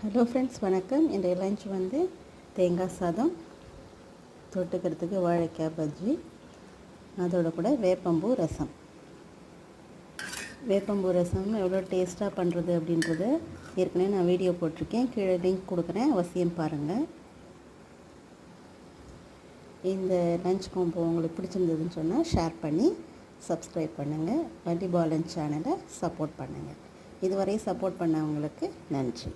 Hello friends, வணக்கம். இன்றைய lunch தேங்காய் சாதம், தொட்டுக்கிறதுக்கு வாழைக்காய் பஜ்ஜி, அதோட கூட வேப்பம்பூ ரசம். வேப்பம்பூ ரசம் எவ்வளோ டேஸ்ட்டாக பண்ணுறது அப்படின்றத ஏற்கனவே நான் வீடியோ போட்டிருக்கேன். கீழே லிங்க் கொடுக்குறேன், அவசியம் பாருங்கள். இந்த லஞ்ச் காம்போ உங்களுக்கு பிடிச்சிருந்ததுன்னு சொன்னால் ஷேர் பண்ணி சப்ஸ்கிரைப் பண்ணுங்கள். வண்டி பாலன் சேனலை சப்போர்ட் பண்ணுங்கள். இதுவரை சப்போர்ட் பண்ணவங்களுக்கு நன்றி.